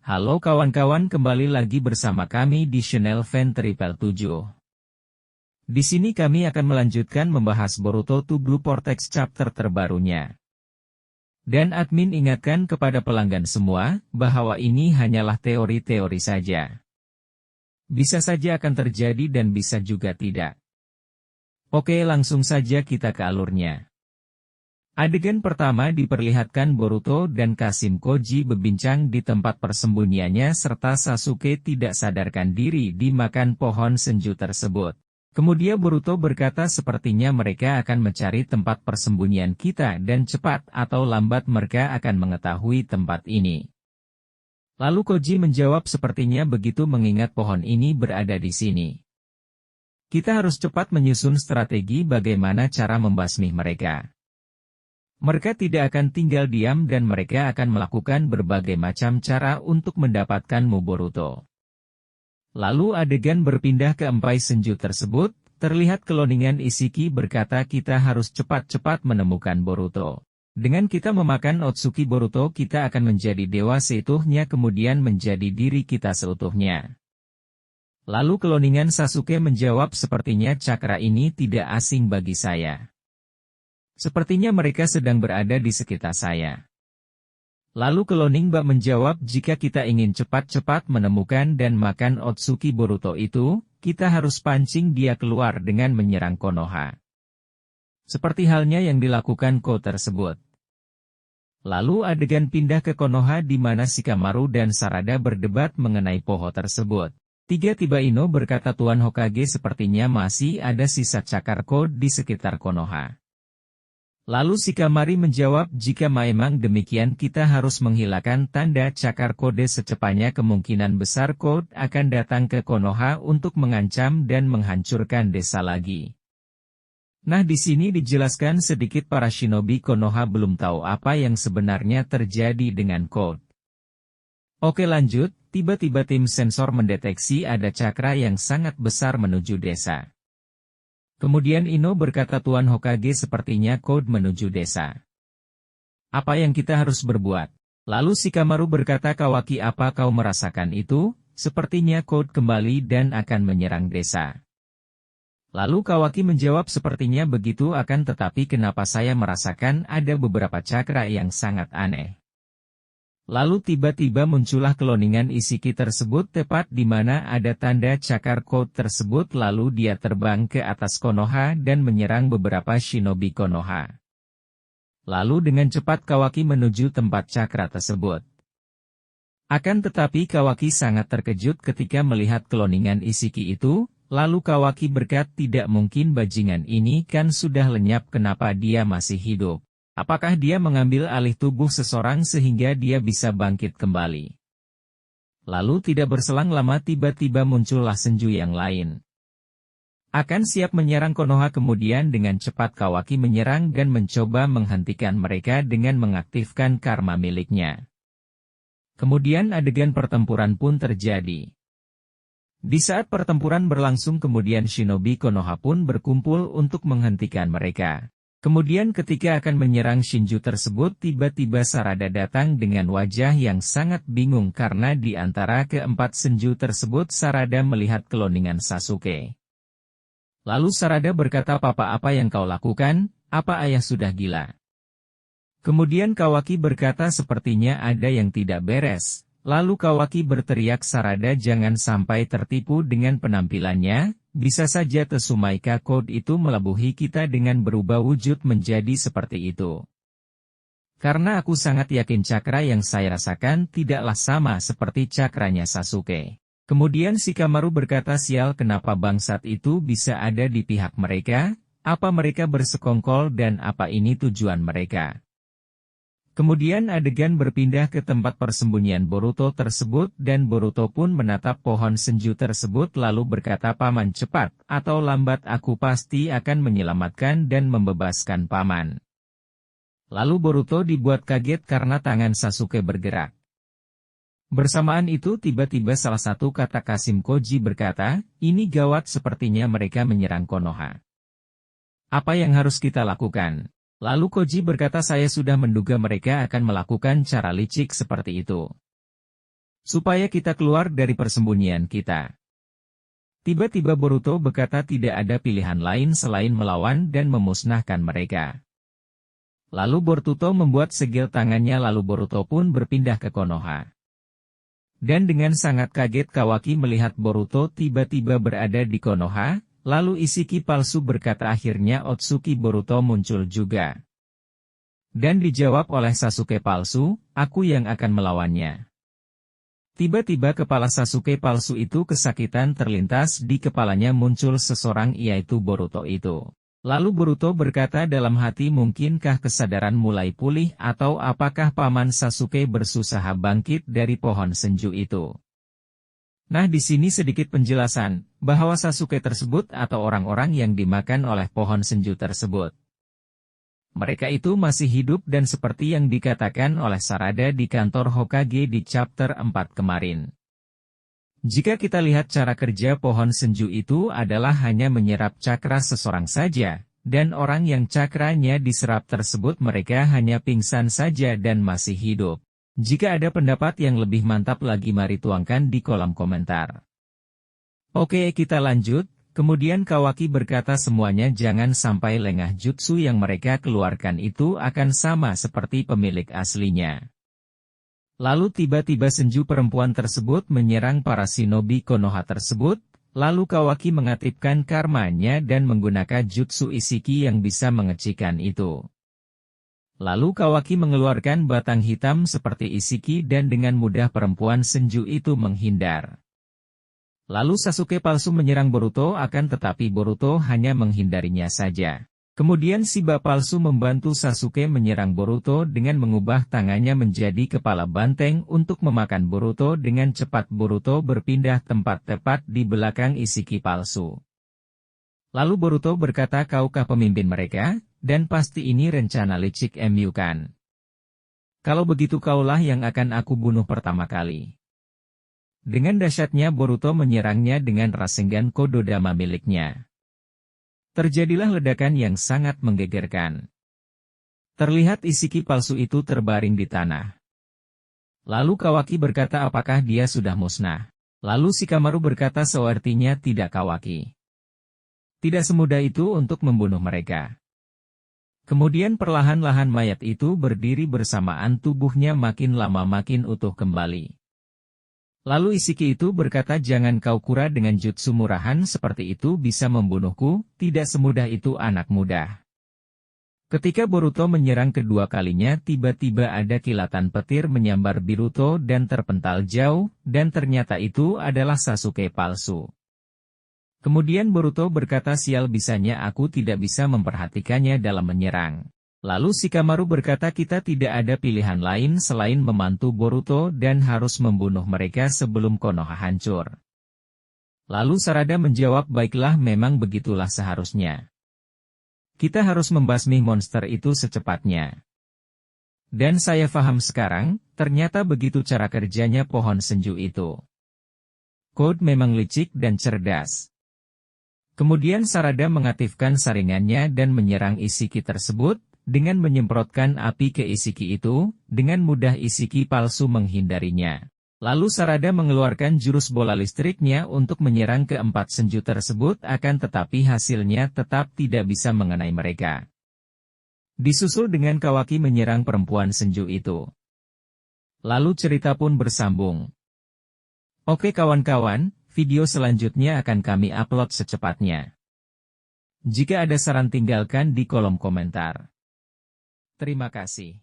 Halo kawan-kawan, kembali lagi bersama kami di channel Fan Triple 7. Di sini kami akan melanjutkan membahas Boruto to Blue Vortex chapter terbarunya. Dan admin ingatkan kepada pelanggan semua, bahwa ini hanyalah teori-teori saja. Bisa saja akan terjadi dan bisa juga tidak. Oke, langsung saja kita ke alurnya. Adegan pertama diperlihatkan Boruto dan Kashim Koji berbincang di tempat persembunyiannya serta Sasuke tidak sadarkan diri dimakan pohon senju tersebut. Kemudian Boruto berkata sepertinya mereka akan mencari tempat persembunyian kita dan cepat atau lambat mereka akan mengetahui tempat ini. Lalu Koji menjawab sepertinya begitu mengingat pohon ini berada di sini. Kita harus cepat menyusun strategi bagaimana cara membasmi mereka. Mereka tidak akan tinggal diam dan mereka akan melakukan berbagai macam cara untuk mendapatkanmu Boruto. Lalu adegan berpindah ke empai senju tersebut, terlihat keloningan Isshiki berkata kita harus cepat-cepat menemukan Boruto. Dengan kita memakan Otsuki Boruto kita akan menjadi dewa seutuhnya kemudian menjadi diri kita seutuhnya. Lalu keloningan Sasuke menjawab sepertinya cakra ini tidak asing bagi saya. Sepertinya mereka sedang berada di sekitar saya. Lalu Keloning Ba menjawab jika kita ingin cepat-cepat menemukan dan makan Otsuki Boruto itu, kita harus pancing dia keluar dengan menyerang Konoha. Seperti halnya yang dilakukan Ko tersebut. Lalu adegan pindah ke Konoha di mana Shikamaru dan Sarada berdebat mengenai pohon tersebut. Tiba-tiba Ino berkata Tuan Hokage sepertinya masih ada sisa cakar Ko di sekitar Konoha. Lalu Shikamaru menjawab jika memang demikian kita harus menghilangkan tanda cakar kode secepatnya kemungkinan besar Code akan datang ke Konoha untuk mengancam dan menghancurkan desa lagi. Nah di sini dijelaskan sedikit para shinobi Konoha belum tahu apa yang sebenarnya terjadi dengan Code. Oke lanjut, tiba-tiba tim sensor mendeteksi ada cakra yang sangat besar menuju desa. Kemudian Ino berkata Tuan Hokage sepertinya Code menuju desa. Apa yang kita harus berbuat? Lalu Shikamaru berkata Kawaki apa kau merasakan itu? Sepertinya Code kembali dan akan menyerang desa. Lalu Kawaki menjawab sepertinya begitu akan tetapi kenapa saya merasakan ada beberapa cakra yang sangat aneh. Lalu tiba-tiba muncullah keloningan Isshiki tersebut tepat di mana ada tanda cakar Code tersebut lalu dia terbang ke atas Konoha dan menyerang beberapa shinobi Konoha. Lalu dengan cepat Kawaki menuju tempat cakra tersebut. Akan tetapi Kawaki sangat terkejut ketika melihat keloningan Isshiki itu, lalu Kawaki berkata tidak mungkin bajingan ini kan sudah lenyap kenapa dia masih hidup. Apakah dia mengambil alih tubuh seseorang sehingga dia bisa bangkit kembali? Lalu tidak berselang lama tiba-tiba muncullah senju yang lain. Akan siap menyerang Konoha kemudian dengan cepat Kawaki menyerang dan mencoba menghentikan mereka dengan mengaktifkan karma miliknya. Kemudian adegan pertempuran pun terjadi. Di saat pertempuran berlangsung kemudian shinobi Konoha pun berkumpul untuk menghentikan mereka. Kemudian ketika akan menyerang Shinju tersebut tiba-tiba Sarada datang dengan wajah yang sangat bingung karena di antara keempat senju tersebut Sarada melihat keloningan Sasuke. Lalu Sarada berkata Papa apa yang kau lakukan, apa ayah sudah gila? Kemudian Kawaki berkata sepertinya ada yang tidak beres. Lalu Kawaki berteriak Sarada jangan sampai tertipu dengan penampilannya. Bisa saja Tsumaika Code itu melebuhi kita dengan berubah wujud menjadi seperti itu. Karena aku sangat yakin cakra yang saya rasakan tidaklah sama seperti cakranya Sasuke. Kemudian Shikamaru berkata sial kenapa bangsat itu bisa ada di pihak mereka, apa mereka bersekongkol dan apa ini tujuan mereka. Kemudian adegan berpindah ke tempat persembunyian Boruto tersebut dan Boruto pun menatap pohon senju tersebut lalu berkata Paman cepat atau lambat aku pasti akan menyelamatkan dan membebaskan Paman. Lalu Boruto dibuat kaget karena tangan Sasuke bergerak. Bersamaan itu tiba-tiba salah satu kata Kashim Koji berkata, ini gawat sepertinya mereka menyerang Konoha. Apa yang harus kita lakukan? Lalu Koji berkata saya sudah menduga mereka akan melakukan cara licik seperti itu. supaya kita keluar dari persembunyian kita. Tiba-tiba Boruto berkata tidak ada pilihan lain selain melawan dan memusnahkan mereka. Lalu Boruto membuat segel tangannya lalu Boruto pun berpindah ke Konoha. Dan dengan sangat kaget Kawaki melihat Boruto tiba-tiba berada di Konoha, lalu Isiki palsu berkata akhirnya Otsuki Boruto muncul juga. Dan dijawab oleh Sasuke palsu, aku yang akan melawannya. Tiba-tiba kepala Sasuke palsu itu kesakitan terlintas di kepalanya muncul seseorang yaitu Boruto itu. Lalu Boruto berkata dalam hati mungkinkah kesadaran mulai pulih atau apakah Paman Sasuke berusaha bangkit dari pohon senju itu. Nah di sini sedikit penjelasan, bahwa Sasuke tersebut atau orang-orang yang dimakan oleh pohon senju tersebut. Mereka itu masih hidup dan seperti yang dikatakan oleh Sarada di kantor Hokage di chapter 4 kemarin. Jika kita lihat cara kerja pohon senju itu adalah hanya menyerap cakra seseorang saja, dan orang yang cakranya diserap tersebut mereka hanya pingsan saja dan masih hidup. Jika ada pendapat yang lebih mantap lagi mari tuangkan di kolom komentar. Oke kita lanjut, kemudian Kawaki berkata semuanya jangan sampai lengah jutsu yang mereka keluarkan itu akan sama seperti pemilik aslinya. Lalu tiba-tiba senju perempuan tersebut menyerang para shinobi Konoha tersebut, lalu Kawaki mengaktifkan karmanya dan menggunakan jutsu Isiki yang bisa mengecikan itu. Lalu Kawaki mengeluarkan batang hitam seperti Isiki dan dengan mudah perempuan senju itu menghindar. Lalu Sasuke palsu menyerang Boruto akan tetapi Boruto hanya menghindarinya saja. Kemudian Shiba palsu membantu Sasuke menyerang Boruto dengan mengubah tangannya menjadi kepala banteng untuk memakan Boruto dengan cepat Boruto berpindah tempat tepat di belakang Isiki palsu. Lalu Boruto berkata kaukah pemimpin mereka, dan pasti ini rencana licik MU kan. Kalau begitu kaulah yang akan aku bunuh pertama kali. Dengan dahsyatnya Boruto menyerangnya dengan Rasengan Kododama miliknya. Terjadilah ledakan yang sangat menggegerkan. Terlihat Isiki palsu itu terbaring di tanah. Lalu Kawaki berkata apakah dia sudah musnah? Lalu Shikamaru berkata seartinya tidak Kawaki. Tidak semudah itu untuk membunuh mereka. Kemudian perlahan-lahan mayat itu berdiri bersamaan tubuhnya makin lama makin utuh kembali. Lalu Isiki itu berkata jangan kau kura dengan jutsu murahan seperti itu bisa membunuhku, tidak semudah itu anak muda. Ketika Boruto menyerang kedua kalinya tiba-tiba ada kilatan petir menyambar Boruto dan terpental jauh, dan ternyata itu adalah Sasuke palsu. Kemudian Boruto berkata sial bisanya aku tidak bisa memperhatikannya dalam menyerang. Lalu Shikamaru berkata kita tidak ada pilihan lain selain membantu Boruto dan harus membunuh mereka sebelum Konoha hancur. Lalu Sarada menjawab baiklah memang begitulah seharusnya. Kita harus membasmi monster itu secepatnya. Dan saya paham sekarang, ternyata begitu cara kerjanya pohon senju itu. Code memang licik dan cerdas. Kemudian Sarada mengaktifkan saringannya dan menyerang Isiki tersebut. Dengan menyemprotkan api ke Isiki itu, dengan mudah Isiki palsu menghindarinya. Lalu Sarada mengeluarkan jurus bola listriknya untuk menyerang keempat senju tersebut akan tetapi hasilnya tetap tidak bisa mengenai mereka. Disusul dengan Kawaki menyerang perempuan senju itu. Lalu cerita pun bersambung. Oke kawan-kawan, video selanjutnya akan kami upload secepatnya. Jika ada saran tinggalkan di kolom komentar. Terima kasih.